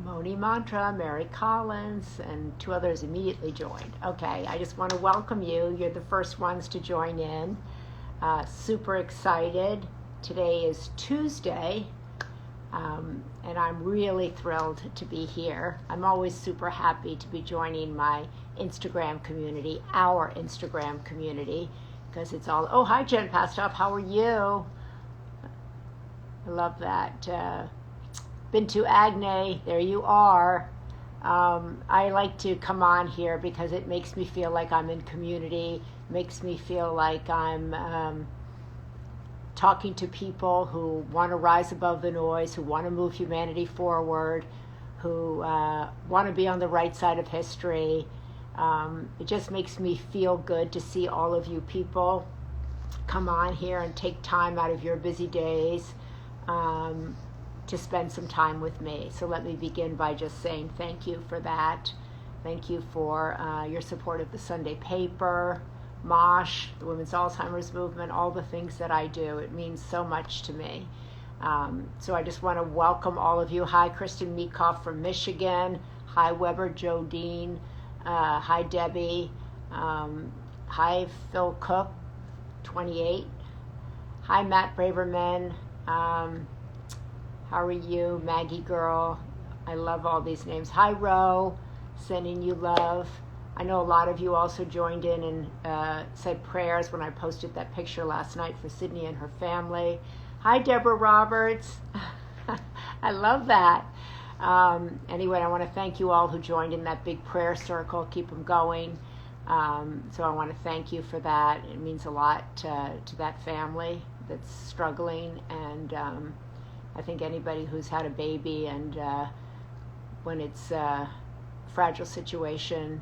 Monie Mantra, Mary Collins, and two others immediately joined. Okay, I just want to welcome you. You're the first ones to join in. Super excited. Today is Tuesday, and I'm really thrilled to be here. I'm always super happy to be joining my Instagram community, our Instagram community, because it's all, oh, hi, Jen Pastoff, how are you? I love that. Been to Agne, there you are. I like to come on here because it makes me feel like I'm in community, makes me feel like I'm talking to people who want to rise above the noise, who want to move humanity forward, who want to be on the right side of history. It just makes me feel good to see all of you people come on here and take time out of your busy days to spend some time with me. So let me begin by just saying thank you for that. Thank you for your support of the Sunday paper, mosh, the Women's Alzheimer's Movement, all the things that I do. It means so much to me. So I just want to welcome all of you. Hi, Kristin Meekov from Michigan. Hi, Weber Jodine. Hi, Debbie. Hi, Phil Cook, 28. Hi, Matt Braverman. How are you, Maggie girl? I love all these names. Hi, Ro, sending you love. I know a lot of you also joined in and said prayers when I posted that picture last night for Sydney and her family. Hi, Deborah Roberts. I love that. Anyway, I want to thank you all who joined in that big prayer circle. Keep them going. So I want to thank you for that. It means a lot to that family that's struggling, and I think anybody who's had a baby and when it's a fragile situation,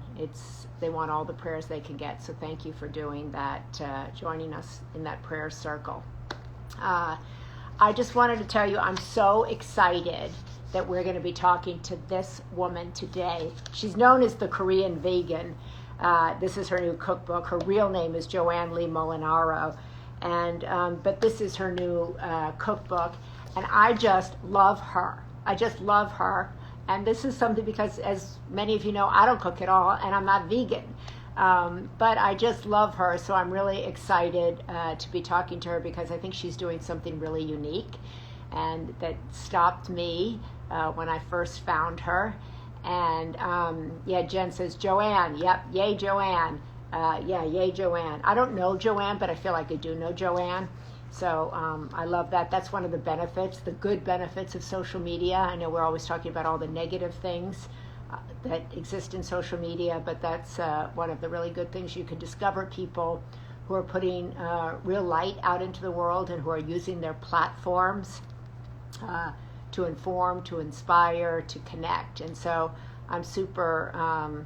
they want all the prayers they can get. So thank you for doing that, joining us in that prayer circle. I just wanted to tell you I'm so excited that we're going to be talking to this woman today. She's known as the Korean vegan. This is her new cookbook. Her real name is Joanne Molinaro, but this is her new cookbook. And I just love her. I just love her. And this is something because, as many of you know, I don't cook at all, and I'm not vegan. But I just love her, so I'm really excited to be talking to her because I think she's doing something really unique and that stopped me when I first found her. And yeah, Jen says, Joanne. Yep, yay, Joanne. Yeah, yay, Joanne. I don't know Joanne, but I feel like I do know Joanne. So I love that. That's one of the benefits, the good benefits of social media. I know we're always talking about all the negative things that exist in social media, but that's one of the really good things. You can discover people who are putting real light out into the world and who are using their platforms to inform, to inspire, to connect. And so I'm super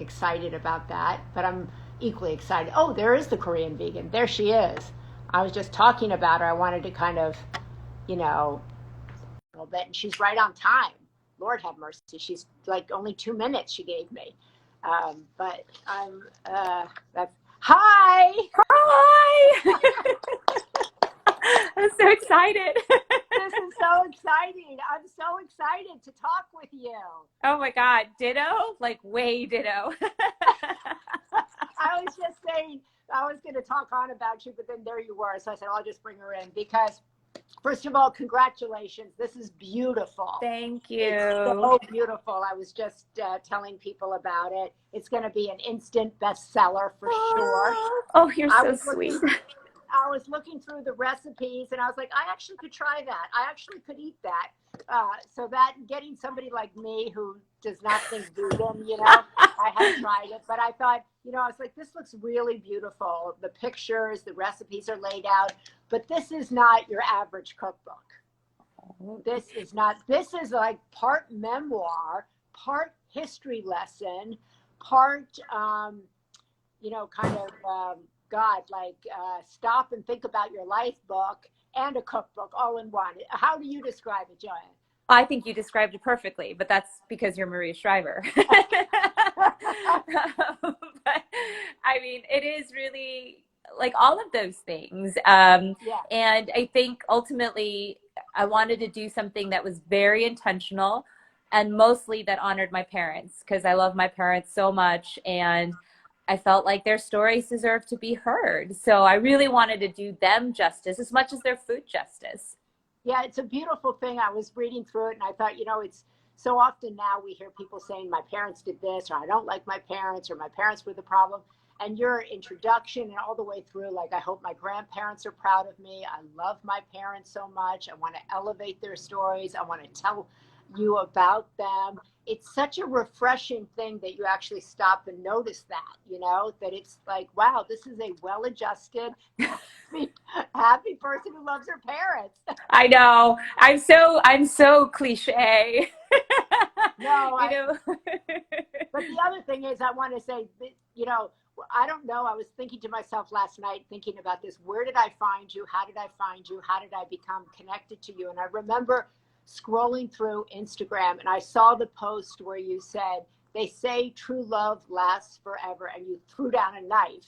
excited about that, but I'm equally excited. Oh, there is the Korean vegan. There she is. I was just talking about her. I wanted to kind of, a little bit, and she's right on time. Lord have mercy. She's like only 2 minutes she gave me. But I'm, hi! Hi! I'm so excited. This is so exciting. I'm so excited to talk with you. Oh my God, ditto? Like way ditto. I was just saying, I was going to talk on about you, but then there you were. So I said, I'll just bring her in because, first of all, congratulations. This is beautiful. Thank you. It's so beautiful. I was just telling people about it. It's going to be an instant bestseller for sure. Oh, you're so sweet. I was looking through the recipes and I was like, I actually could try that. I actually could eat that. So that getting somebody like me who does not think vegan, I haven't tried it, but I thought, I was like, this looks really beautiful. The pictures, the recipes are laid out, but this is not your average cookbook. This is like part memoir, part history lesson, part, stop and think about your life book and a cookbook all in one. How do you describe it, Joanne? I think you described it perfectly, but that's because you're Maria Shriver. But I mean, it is really like all of those things. Yeah. And I think ultimately I wanted to do something that was very intentional and mostly that honored my parents, because I love my parents so much, and I felt like their stories deserve to be heard. So I really wanted to do them justice as much as their food justice. Yeah, it's a beautiful thing. I was reading through it and I thought, it's so often now we hear people saying, my parents did this, or I don't like my parents, or my parents were the problem. And your introduction and all the way through, like, I hope my grandparents are proud of me. I love my parents so much. I want to elevate their stories. I want to tell you about them. It's such a refreshing thing that you actually stop and notice that, that it's like, wow, this is a well-adjusted, happy person who loves her parents. I know. I'm so cliche. No, You know. but the other thing is, I want to say, I don't know. I was thinking to myself last night, thinking about this. Where did I find you? How did I find you? How did I become connected to you? And I remember scrolling through Instagram and I saw the post where you said, they say true love lasts forever, and you threw down a knife.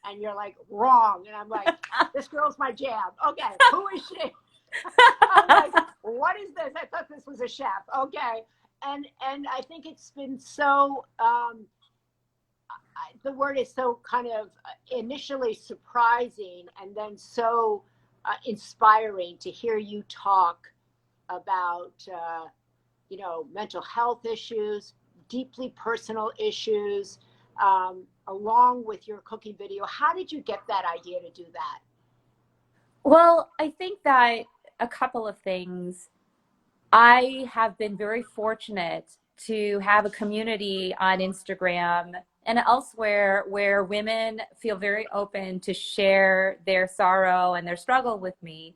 And you're like, wrong. And I'm like, this girl's my jam. Okay, who is she? I'm like, what is this? I thought this was a chef. Okay. And I think it's been so, the word is so kind of initially surprising and then so inspiring to hear you talk about, mental health issues, deeply personal issues, along with your cooking video. How did you get that idea to do that? Well, I think that a couple of things. I have been very fortunate to have a community on Instagram and elsewhere where women feel very open to share their sorrow and their struggle with me.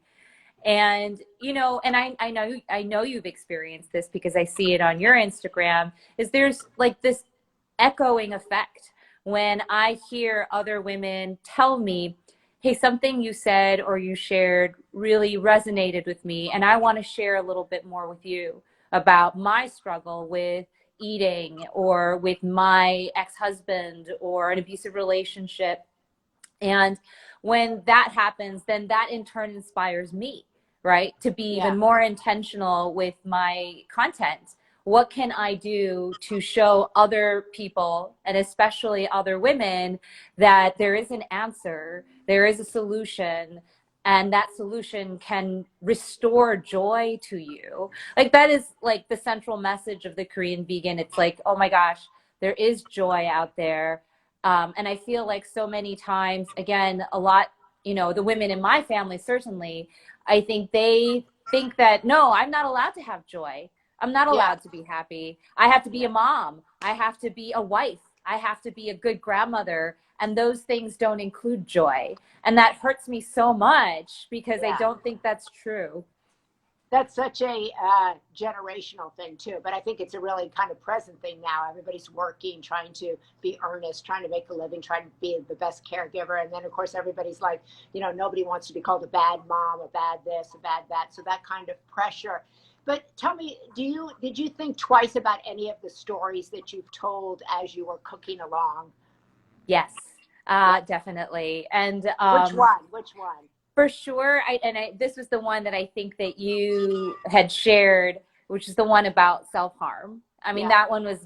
And, and I know you've experienced this because I see it on your Instagram, is there's like this echoing effect when I hear other women tell me, hey, something you said or you shared really resonated with me, and I want to share a little bit more with you about my struggle with eating or with my ex-husband or an abusive relationship. And when that happens, then that in turn inspires me, right, to be even more intentional with my content. What can I do to show other people, and especially other women, that there is an answer, there is a solution, and that solution can restore joy to you? Like, that is like the central message of the Korean vegan. It's like, oh my gosh, there is joy out there. And I feel like so many times, again, a lot, the women in my family, certainly, I think they think that, no, I'm not allowed to have joy. I'm not allowed to be happy. I have to be a mom. I have to be a wife. I have to be a good grandmother. And those things don't include joy. And that hurts me so much because I don't think that's true. That's such a generational thing too, but I think it's a really kind of present thing now. Everybody's working, trying to be earnest, trying to make a living, trying to be the best caregiver. And then of course everybody's like, nobody wants to be called a bad mom, a bad this, a bad that. So that kind of pressure. But tell me, did you think twice about any of the stories that you've told as you were cooking along? Yes, definitely. And Which one? For sure. This was the one that I think that you had shared, which is the one about self-harm. I mean, that one was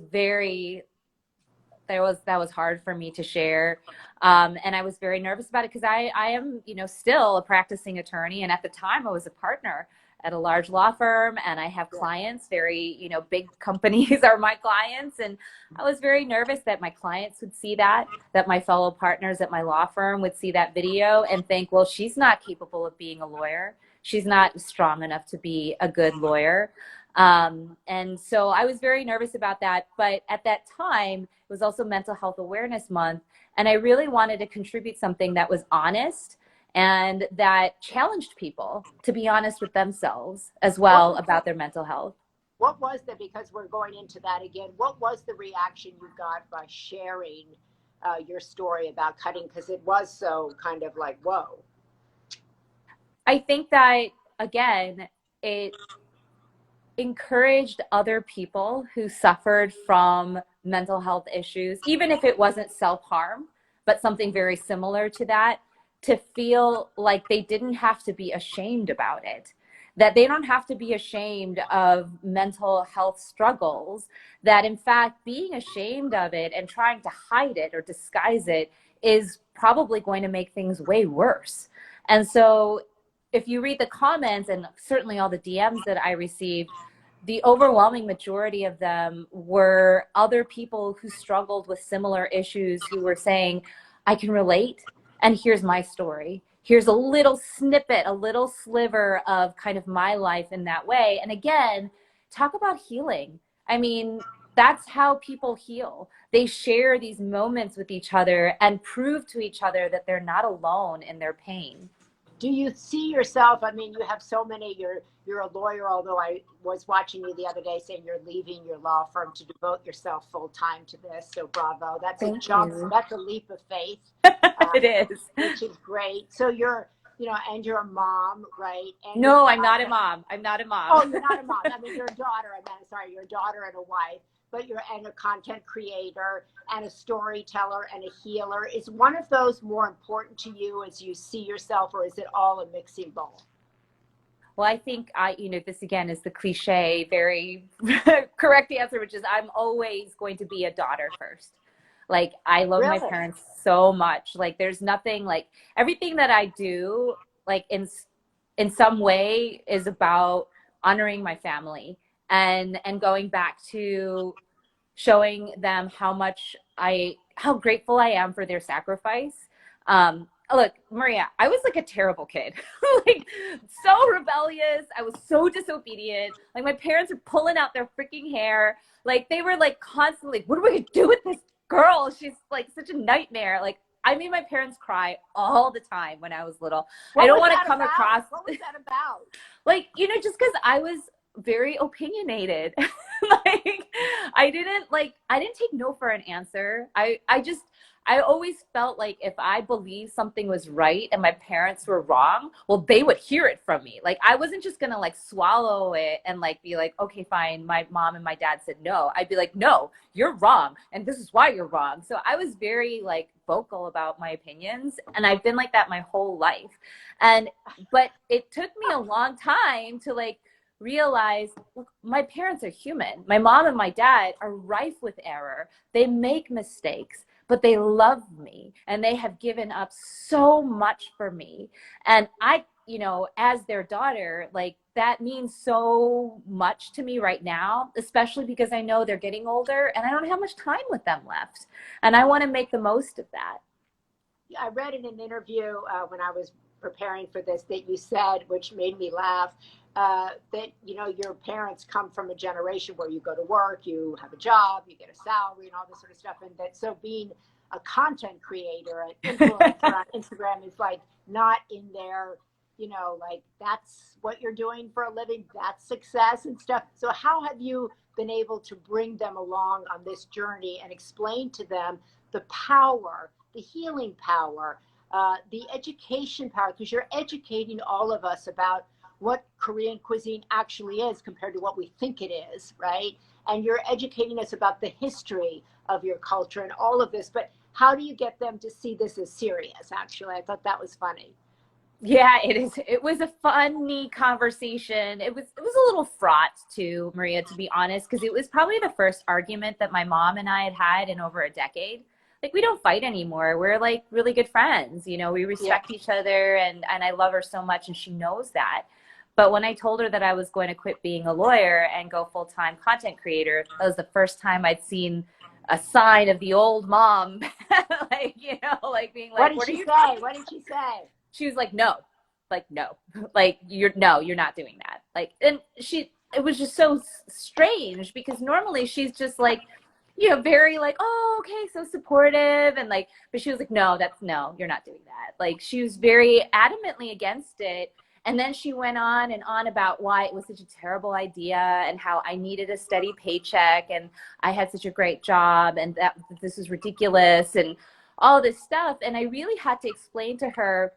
that was hard for me to share. And I was very nervous about it because I am, still a practicing attorney. And at the time I was a partner at a large law firm, and I have clients, very, big companies are my clients. And I was very nervous that my clients would see that my fellow partners at my law firm would see that video and think, well, she's not capable of being a lawyer. She's not strong enough to be a good lawyer. And so I was very nervous about that. But at that time, it was also Mental Health Awareness Month. And I really wanted to contribute something that was honest and that challenged people to be honest with themselves as well about their mental health. What was because we're going into that again, what was the reaction you got by sharing your story about cutting? Because it was so kind of like, whoa. I think that, again, it encouraged other people who suffered from mental health issues, even if it wasn't self-harm, but something very similar to that, to feel like they didn't have to be ashamed about it, that they don't have to be ashamed of mental health struggles, that in fact being ashamed of it and trying to hide it or disguise it is probably going to make things way worse. And so if you read the comments and certainly all the DMs that I received, the overwhelming majority of them were other people who struggled with similar issues who were saying, I can relate, and here's my story. Here's a little snippet, a little sliver of kind of my life in that way. And again, talk about healing. I mean, that's how people heal. They share these moments with each other and prove to each other that they're not alone in their pain. Do you see yourself, I mean, you have so many, you're a lawyer, although I was watching you the other day saying you're leaving your law firm to devote yourself full time to this. So bravo. That's a jump. That's a leap of faith. It is. Which is great. So you're, and you're a mom, right? And no, I'm not a mom. I'm not a mom. Oh, you're not a mom. I mean, you're a daughter. You're a daughter and a wife, but you're a content creator and a storyteller and a healer. Is one of those more important to you as you see yourself, or is it all a mixing bowl? Well, I think this again is the cliche, very correct answer, which is I'm always going to be a daughter first. Like, I love my parents so much. Like, there's nothing, like, everything that I do, like, in some way is about honoring my family and going back to showing them how grateful I am for their sacrifice. Look, Maria, I was like a terrible kid, like so rebellious. I was so disobedient. Like, my parents were pulling out their freaking hair. Like, they were like constantly, what are we gonna do with this girl? She's like such a nightmare. Like, I made my parents cry all the time when I was little. I don't want to come across. What was that about? Like, just because I was very opinionated. Like, I didn't take no for an answer. I always felt like if I believed something was right and my parents were wrong, well, they would hear it from me. Like, I wasn't just gonna like swallow it and like be like, okay, fine, my mom and my dad said no. I'd be like, no, you're wrong, and this is why you're wrong. So I was very like vocal about my opinions, and I've been like that my whole life. But it took me a long time to like realize, look, my parents are human. My mom and my dad are rife with error. They make mistakes, but they love me and they have given up so much for me. And I, as their daughter, like, that means so much to me right now, especially because I know they're getting older and I don't have much time with them left. And I want to make the most of that. I read in an interview when I was preparing for this that you said, which made me laugh, that your parents come from a generation where you go to work, you have a job, you get a salary and all this sort of stuff, and that so being a content creator, an influencer on Instagram is like not in their, like, that's what you're doing for a living, that's success and stuff. So how have you been able to bring them along on this journey and explain to them the power, the healing power, the education power, because you're educating all of us about what Korean cuisine actually is compared to what we think it is, right? And you're educating us about the history of your culture and all of this, but how do you get them to see this as serious? Actually, I thought that was funny. Yeah, it is. It was a funny conversation. It was a little fraught too, Maria, to be honest, because it was probably the first argument that my mom and I had in over a decade. Like, we don't fight anymore. We're like really good friends. We respect each other, and I love her so much, and she knows that. But when I told her that I was going to quit being a lawyer and go full-time content creator, that was the first time I'd seen a sign of the old mom, like, like being like, what did she say? What did she say? She was like, no, like, you're not doing that. Like, and it was just so strange because normally she's just like, very like, oh, okay, so supportive. And like, but she was like, no, you're not doing that. Like, she was very adamantly against it. And then she went on and on about why it was such a terrible idea and how I needed a steady paycheck and I had such a great job and that this is ridiculous and all this stuff. And I really had to explain to her,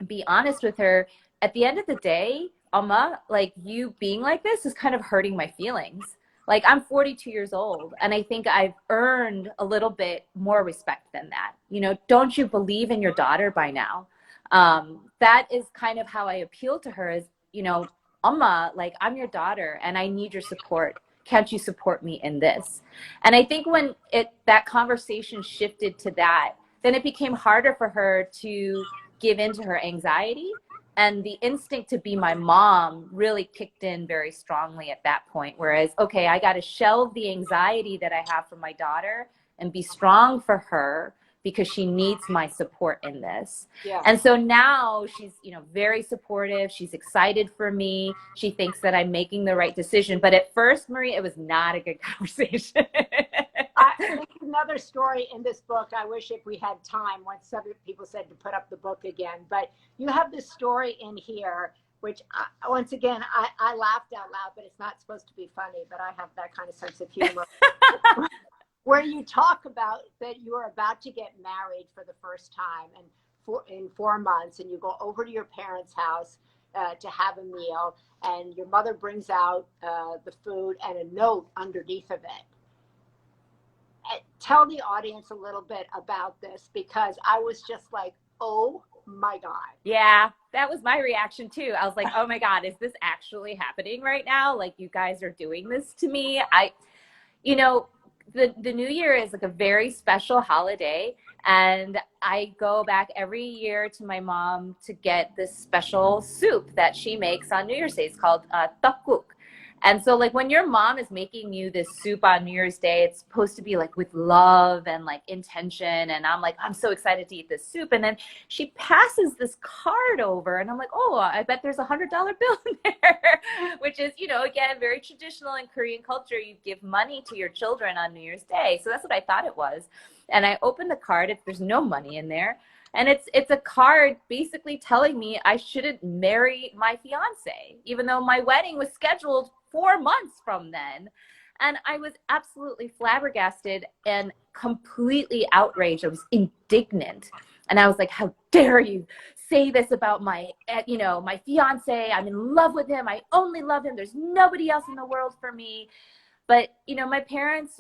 be honest with her, at the end of the day, Alma, like, you being like this is kind of hurting my feelings. Like, I'm 42 years old and I think I've earned a little bit more respect than that. Don't you believe in your daughter by now? That is kind of how I appeal to her is, Amma, like, I'm your daughter and I need your support. Can't you support me in this? And I think when that conversation shifted to that, then it became harder for her to give into her anxiety. And the instinct to be my mom really kicked in very strongly at that point. Whereas, okay, I got to shelve the anxiety that I have for my daughter and be strong for her because she needs my support in this. Yeah. And so now she's, you know, very supportive. She's excited for me. She thinks that I'm making the right decision. But at first, Marie, it was not a good conversation. There's another story in this book. I wish if we had time, once some people said to put up the book again, but you have this story in here, which once again, I laughed out loud, but it's not supposed to be funny, but I have that kind of sense of humor. Where you talk about that you are about to get married for the first time and in 4 months, and you go over to your parents' house to have a meal, and your mother brings out the food and a note underneath of it. Tell the audience a little bit about this, because I was just like, oh my God. Yeah, that was my reaction too. I was like, oh my God, is this actually happening right now? Like, you guys are doing this to me. You know, the New Year is like a very special holiday, and I go back every year to my mom to get this special soup that she makes on New Year's Day. It's called cookbook. And so, like, when your mom is making you this soup on New Year's Day, it's supposed to be like with love and like intention. And I'm like, I'm so excited to eat this soup. And then she passes this card over, and I'm like, oh, I bet there's $100 bill in there, which is, you know, again, very traditional in Korean culture. You give money to your children on New Year's Day. So that's what I thought it was. And I opened the card. There's no money in there. And it's a card basically telling me I shouldn't marry my fiance, even though my wedding was scheduled 4 months from then. And I was absolutely flabbergasted and completely outraged. I was indignant. And I was like, how dare you say this about my, you know, my fiance? I'm in love with him. I only love him. There's nobody else in the world for me. But, you know, my parents,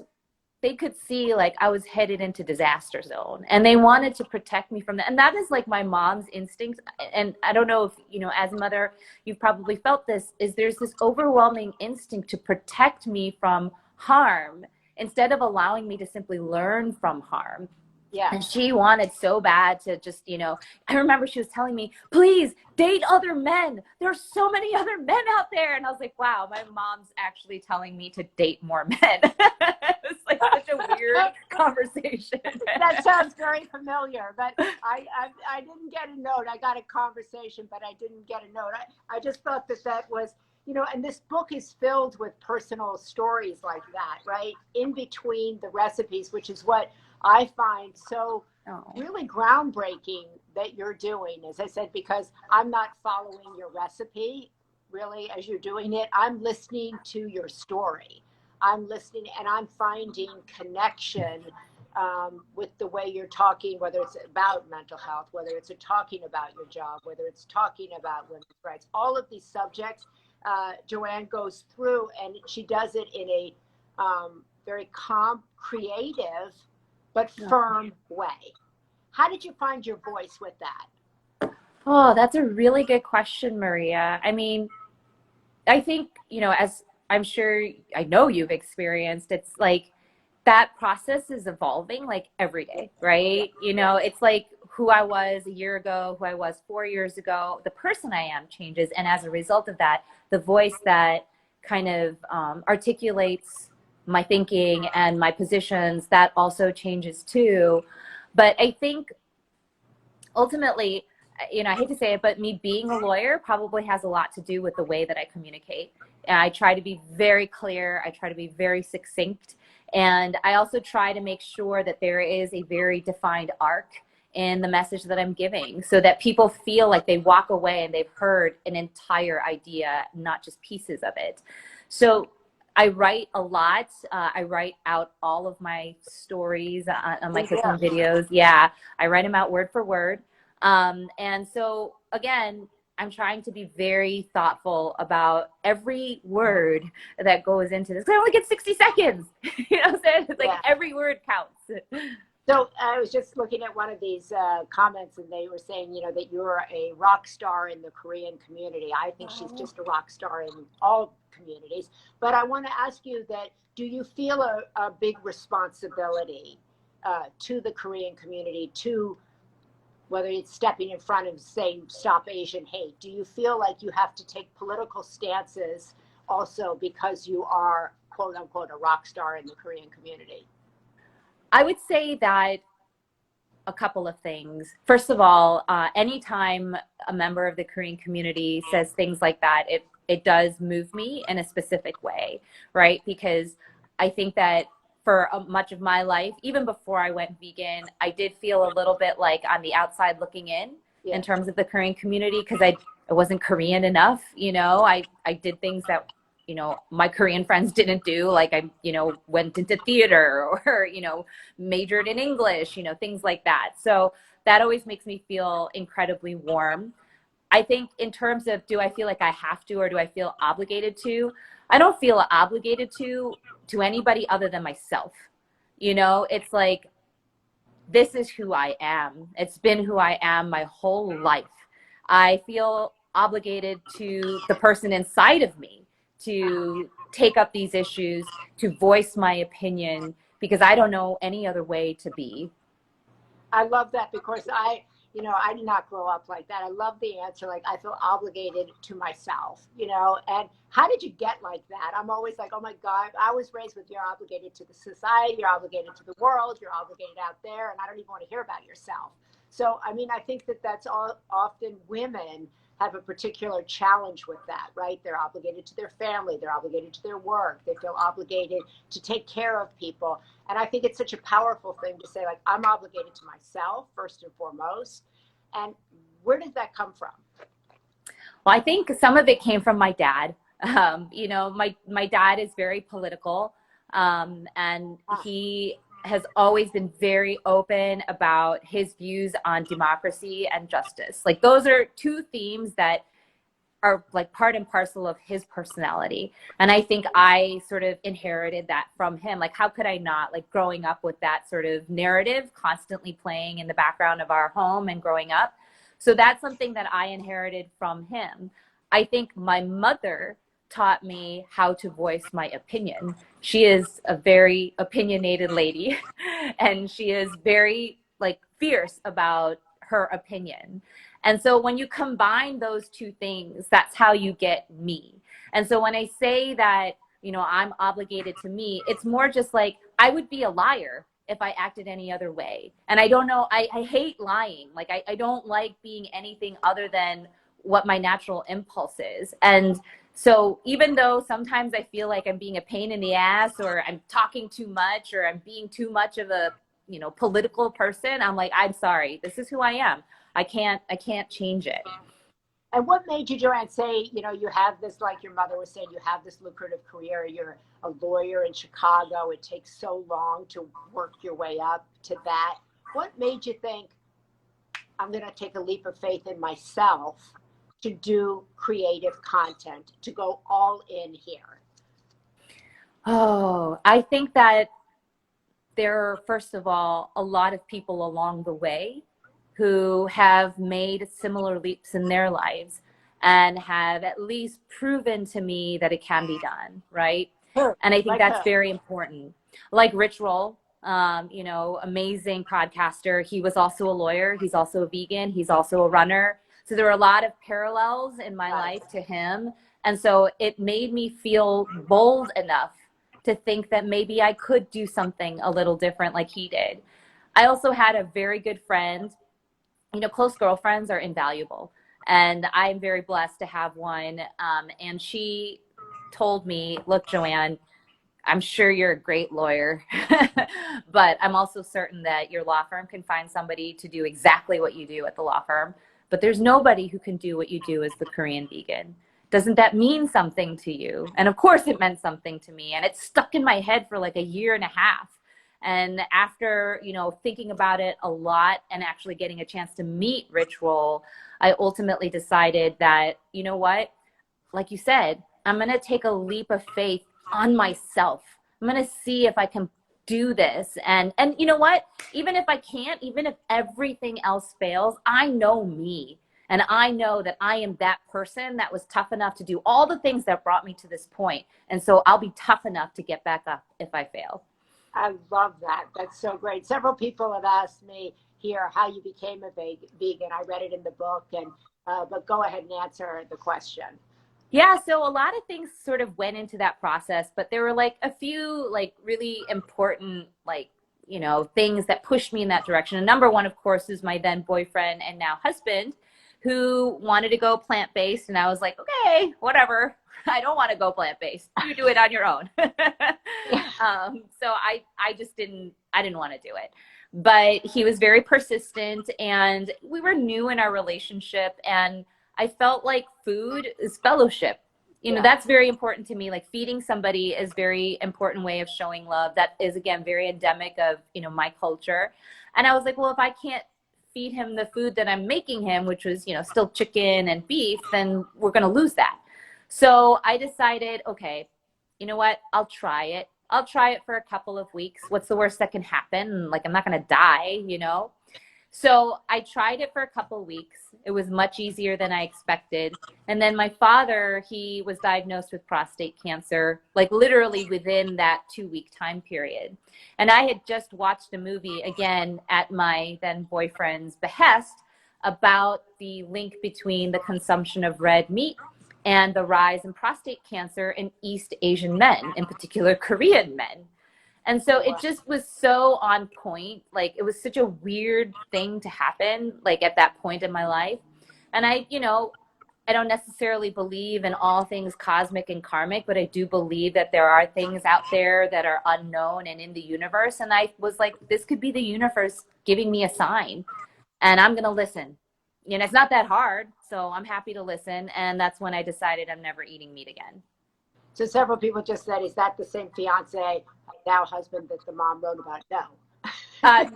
they could see like I was headed into disaster zone, and they wanted to protect me from that. And that is like my mom's instinct. And I don't know if, you know, as a mother, you've probably felt this, is there's this overwhelming instinct to protect me from harm instead of allowing me to simply learn from harm. Yeah. And she wanted so bad to just, you know, I remember she was telling me, please date other men. There's so many other men out there. And I was like, wow, my mom's actually telling me to date more men. It's like such a weird conversation. That sounds very familiar, but I didn't get a note. I got a conversation, but I didn't get a note. I just thought that was, you know, and this book is filled with personal stories like that, right? In between the recipes, which is what I find so really groundbreaking that you're doing, as I said, because I'm not following your recipe really as you're doing it. I'm listening to your story. I'm listening and I'm finding connection with the way you're talking, whether it's about mental health, whether it's talking about your job, whether it's talking about women's rights, all of these subjects. Joanne goes through, and she does it in a very calm, creative, but firm way. How did you find your voice with that? Oh, that's a really good question, Maria. I mean, I think, you know, as I'm sure I know you've experienced, it's like that process is evolving like every day, right? You know, it's like who I was a year ago, who I was 4 years ago, the person I am changes. And as a result of that, the voice that kind of articulates my thinking and my positions, that also changes too. But I think ultimately, you know, I hate to say it, but me being a lawyer probably has a lot to do with the way that I communicate. And I try to be very clear. I try to be very succinct. And I also try to make sure that there is a very defined arc in the message that I'm giving, so that people feel like they walk away and they've heard an entire idea, not just pieces of it. So I write a lot. I write out all of my stories on my cooking videos. Yeah, I write them out word for word. And so, again, I'm trying to be very thoughtful about every word that goes into this. I only get 60 seconds. You know what I'm saying? It's like every word counts. So I was just looking at one of these comments, and they were saying, you know, that you're a rock star in the Korean community. I think she's just a rock star in all communities. But I want to ask you that: do you feel a big responsibility to the Korean community, to whether it's stepping in front of saying "Stop Asian Hate"? Do you feel like you have to take political stances also because you are quote unquote a rock star in the Korean community? I would say that a couple of things. First of all, anytime a member of the Korean community says things like that, it does move me in a specific way, right? Because I think that for much of my life, even before I went vegan, I did feel a little bit like on the outside looking in Yeah. terms of the Korean community, because I wasn't Korean enough, you know. I did things that, you know, my Korean friends didn't do, like I, you know, went into theater or, you know, majored in English, you know, things like that. So that always makes me feel incredibly warm. I think in terms of, do I feel like I have to or do I feel obligated to? I don't feel obligated to anybody other than myself. You know, it's like, this is who I am. It's been who I am my whole life. I feel obligated to the person inside of me to take up these issues, to voice my opinion, because I don't know any other way to be. I love that because you know, I did not grow up like that. I love the answer. Like, I feel obligated to myself, you know. And how did you get like that? I'm always like, oh my God, I was raised with you're obligated to the society, you're obligated to the world, you're obligated out there, and I don't even want to hear about yourself. So, I mean, I think that that's all often women have a particular challenge with that, right? They're obligated to their family, they're obligated to their work, they feel obligated to take care of people. And I think it's such a powerful thing to say, like, I'm obligated to myself first and foremost. And where does that come from? Well, I think some of it came from my dad. You know, my dad is very political, and Ah, he has always been very open about his views on democracy and justice. Like, those are two themes that are like part and parcel of his personality. And I think I sort of inherited that from him. Like, how could I not? Like, growing up with that sort of narrative constantly playing in the background of our home and growing up. So that's something that I inherited from him. I think my mother taught me how to voice my opinion. She is a very opinionated lady and she is very like fierce about her opinion. And so when you combine those two things, that's how you get me. And so when I say that, you know, I'm obligated to me, it's more just like I would be a liar if I acted any other way. And I don't know, I hate lying. Like, I don't like being anything other than what my natural impulse is. And so even though sometimes I feel like I'm being a pain in the ass or I'm talking too much or I'm being too much of a, you know, political person, I'm like, I'm sorry, this is who I am. I can't change it. and what made you, Joanne, say, you know, you have this, like your mother was saying, you have this lucrative career, you're a lawyer in Chicago, it takes so long to work your way up to that. What made you think, I'm going to take a leap of faith in myself to do creative content, to go all in here? Oh, I think that there are, first of all, a lot of people along the way who have made similar leaps in their lives and have at least proven to me that it can be done, right? Who? And I think Like that's who? very important. Like Rich Roll, you know, amazing podcaster. He was also a lawyer. He's also a vegan. He's also a runner. So there were a lot of parallels in my Got it. life to him. And so it made me feel bold enough to think that maybe I could do something a little different like he did. I also had a very good friend. You know, close girlfriends are invaluable. And I'm very blessed to have one. And she told me, look, Joanne, I'm sure you're a great lawyer, but I'm also certain that your law firm can find somebody to do exactly what you do at the law firm. But there's nobody who can do what you do as the Korean vegan. Doesn't that mean something to you? And of course it meant something to me. And it stuck in my head for like a year and a half. And after, you know, thinking about it a lot and actually getting a chance to meet Rich Roll, I ultimately decided that, you know what, like you said, I'm going to take a leap of faith on myself. I'm going to see if I can do this. And you know what? Even if I can't, even if everything else fails, I know me. And I know that I am that person that was tough enough to do all the things that brought me to this point. And so I'll be tough enough to get back up if I fail. I love that. That's so great. Several people have asked me here how you became a vegan. I read it in the book, and but go ahead and answer the question. Yeah, so a lot of things sort of went into that process, but there were like a few like really important like, you know, things that pushed me in that direction. And number one, of course, is my then boyfriend and now husband, who wanted to go plant-based, and I was like, okay, whatever. I don't want to go plant-based. You do it on your own. So I just didn't want to do it. But he was very persistent, and we were new in our relationship, and I felt like food is fellowship. You know, that's very important to me. Like feeding somebody is very important way of showing love. That is, again, very endemic of, you know, my culture. And I was like, well, if I can't feed him the food that I'm making him, which was, you know, still chicken and beef, then we're going to lose that. So I decided, okay, you know what? I'll try it. I'll try it for a couple of weeks. What's the worst that can happen? Like, I'm not going to die, you know? So I tried it for a couple of weeks. It was much easier than I expected. And then my father, he was diagnosed with prostate cancer, like literally within that 2-week time period. And I had just watched a movie, again, at my then boyfriend's behest, about the link between the consumption of red meat and the rise in prostate cancer in East Asian men, in particular Korean men. And so it just was so on point. Like, it was such a weird thing to happen, like at that point in my life. And I, you know, I don't necessarily believe in all things cosmic and karmic, but I do believe that there are things out there that are unknown and in the universe. And I was like, this could be the universe giving me a sign, and I'm going to listen. You know, it's not that hard. So I'm happy to listen. And that's when I decided I'm never eating meat again. So several people just said, is that the same fiance, now husband, that the mom wrote about? No.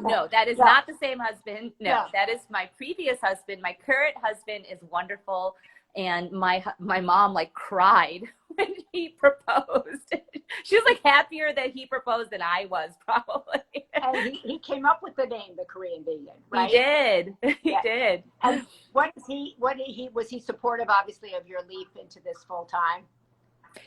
No, that is not the same husband. No, that is my previous husband. My current husband is wonderful. And my mom like cried when he proposed. She was like happier that he proposed than I was, probably. And he came up with the name, the Korean vegan, right? He did. He did. And was he supportive, obviously, of your leap into this full time?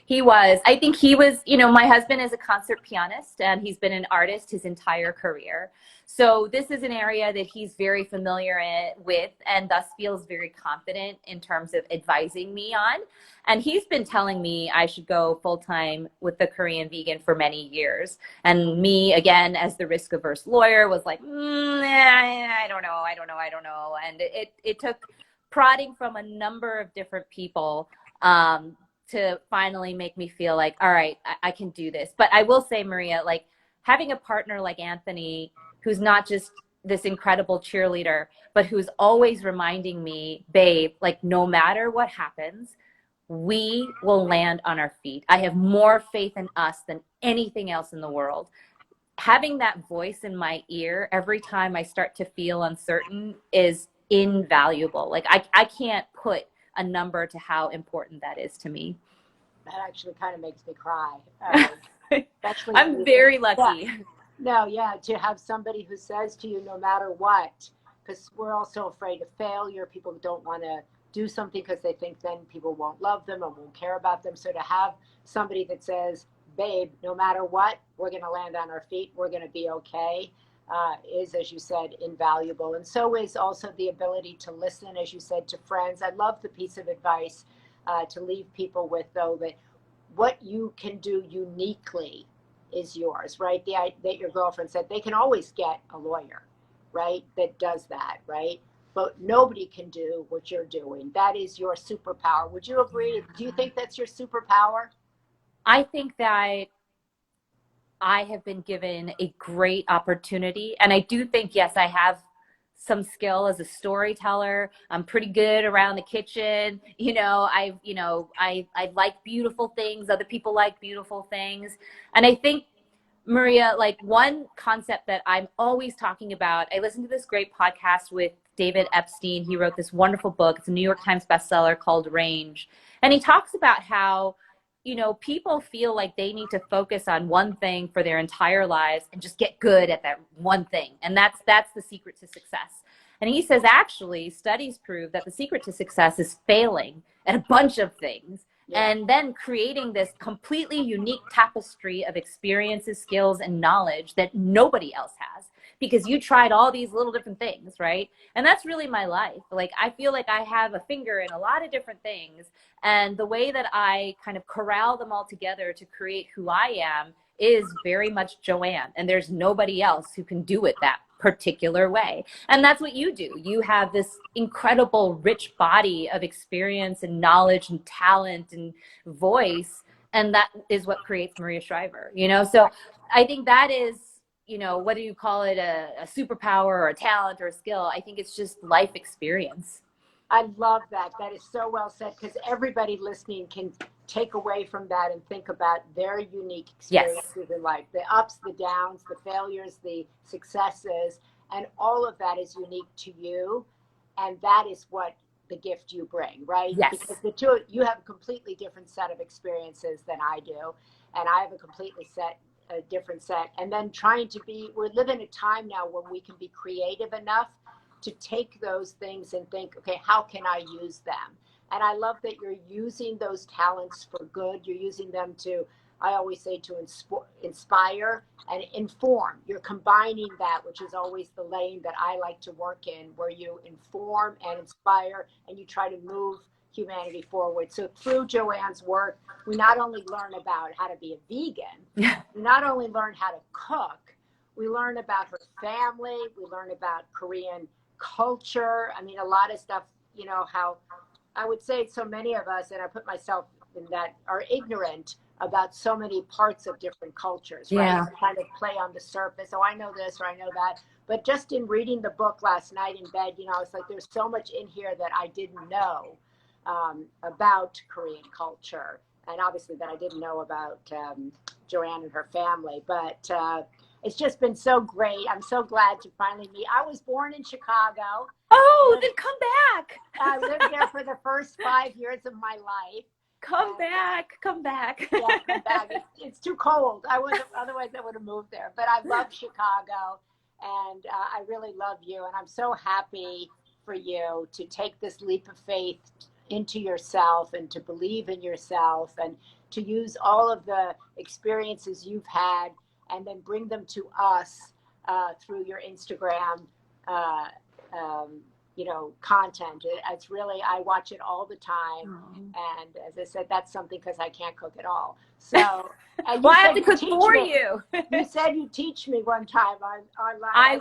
He was. I think he was, you know, my husband is a concert pianist, and he's been an artist his entire career. So this is an area that he's very familiar with, and thus feels very confident in terms of advising me on. And he's been telling me I should go full-time with the Korean vegan for many years. And me, again, as the risk-averse lawyer, was like, I don't know. And it took prodding from a number of different people to finally make me feel like, all right, I can do this. But I will say, Maria, like having a partner like Anthony, who's not just this incredible cheerleader, but who's always reminding me, babe, like no matter what happens, we will land on our feet. I have more faith in us than anything else in the world. Having that voice in my ear every time I start to feel uncertain is invaluable. Like I can't put a number to how important that is to me. That actually kind of makes me cry. I'm very lucky. Yeah. No, to have somebody who says to you, no matter what, because we're all so afraid of failure. People don't want to do something because they think then people won't love them or won't care about them. So to have somebody that says, babe, no matter what, we're going to land on our feet, we're going to be okay, is, as you said, invaluable. And so is also the ability to listen, as you said, to friends. I love the piece of advice to leave people with, though, that what you can do uniquely is yours, right? That your girlfriend said, they can always get a lawyer, right, that does that, right? But nobody can do what you're doing. That is your superpower. Would you agree? Do you think that's your superpower? I think that I have been given a great opportunity. And I do think, yes, I have some skill as a storyteller. I'm pretty good around the kitchen. I like beautiful things. Other people like beautiful things. And I think, Maria, like one concept that I'm always talking about, I listened to this great podcast with David Epstein. He wrote this wonderful book. It's a New York Times bestseller called Range. And he talks about how, you know, people feel like they need to focus on one thing for their entire lives and just get good at that one thing. And that's the secret to success. And he says, actually, studies prove that the secret to success is failing at a bunch of things, and then creating this completely unique tapestry of experiences, skills, and knowledge that nobody else has, because you tried all these little different things, right? And that's really my life. Like, I feel like I have a finger in a lot of different things, and the way that I kind of corral them all together to create who I am is very much Joanne, and there's nobody else who can do it that particular way. And that's what you do. You have this incredible rich body of experience and knowledge and talent and voice, and that is what creates Maria Shriver, you know? So I think that is, you know, whether you call it a superpower or a talent or a skill, I think it's just life experience. I love that. That is so well said, because everybody listening can take away from that and think about their unique experiences in life, the ups, the downs, the failures, the successes, and all of that is unique to you. And that is what the gift you bring, right? Yes. Because the two, you have a completely different set of experiences than I do, and I have a different set. And then we're living a time now when we can be creative enough to take those things and think, okay, how can I use them? And I love that you're using those talents for good. You're using them to, I always say, to inspire and inform. You're combining that, which is always the lane that I like to work in, where you inform and inspire, and you try to move humanity forward. So through Joanne's work, we not only learn about how to be a vegan, we not only learn how to cook, we learn about her family, we learn about Korean culture. I mean, a lot of stuff, you know, how I would say so many of us, and I put myself in that, are ignorant about so many parts of different cultures, right? Yeah. Kind of play on the surface. Oh, I know this or I know that. But just in reading the book last night in bed, you know, I was like, there's so much in here that I didn't know about Korean culture. And obviously that I didn't know about Joanne and her family. But it's just been so great. I'm so glad to finally meet. I was born in Chicago. Oh, then come back. I lived there for the first 5 years of my life. Come back. Yeah, come back. It's too cold. Otherwise I would have moved there. But I love Chicago, and I really love you. And I'm so happy for you to take this leap of faith into yourself and to believe in yourself and to use all of the experiences you've had and then bring them to us through your Instagram, you know, content. It's really, I watch it all the time. And as I said, that's something because I can't cook at all. So, and well, I have to cook for you. You said you teach me one time online. I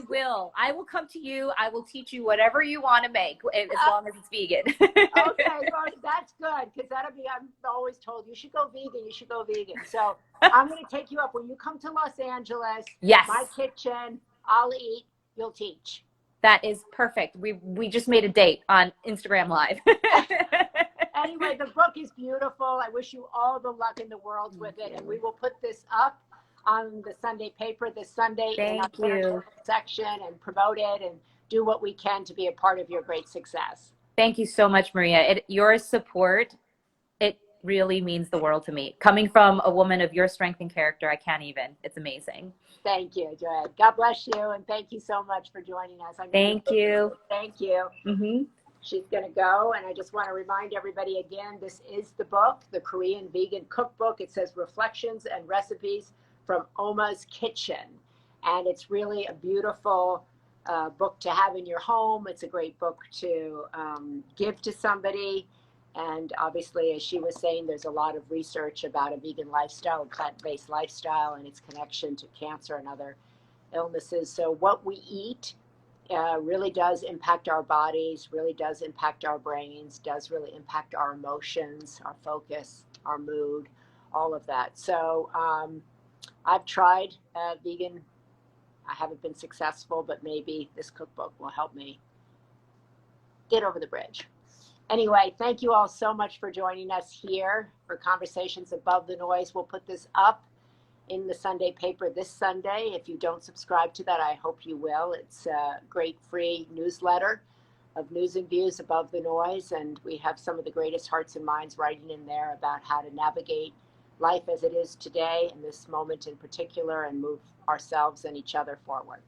will come to you. I will teach you whatever you want to make, as long as it's vegan. Okay, well, that's good, because I'm always told you should go vegan. So I'm going to take you up when you come to Los Angeles. Yes. My kitchen, I'll eat, you'll teach. That is perfect. We just made a date on Instagram Live. Anyway, the book is beautiful. I wish you all the luck in the world with it. And we will put this up on the Sunday paper this Sunday in our section and promote it and do what we can to be a part of your great success. Thank you so much, Maria. Your support, it really means the world to me. Coming from a woman of your strength and character, I can't even. It's amazing. Thank you, Joanne. God bless you, and thank you so much for joining us. Thank you. Thank you. Mm-hmm. She's going to go, and I just want to remind everybody again, this is the book, the Korean Vegan Cookbook. It says Reflections and Recipes from Oma's Kitchen, and it's really a beautiful book to have in your home. It's a great book to give to somebody. And obviously, as she was saying, there's a lot of research about a vegan lifestyle, a plant-based lifestyle, and its connection to cancer and other illnesses. So what we eat really does impact our bodies, really does impact our brains, does really impact our emotions, our focus, our mood, all of that. So I've tried vegan. I haven't been successful, but maybe this cookbook will help me get over the bridge. Anyway, thank you all so much for joining us here for Conversations Above the Noise. We'll put this up in the Sunday paper this Sunday. If you don't subscribe to that, I hope you will. It's a great free newsletter of news and views above the noise. And we have some of the greatest hearts and minds writing in there about how to navigate life as it is today in this moment in particular and move ourselves and each other forward.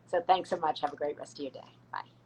So thanks so much. Have a great rest of your day. Bye.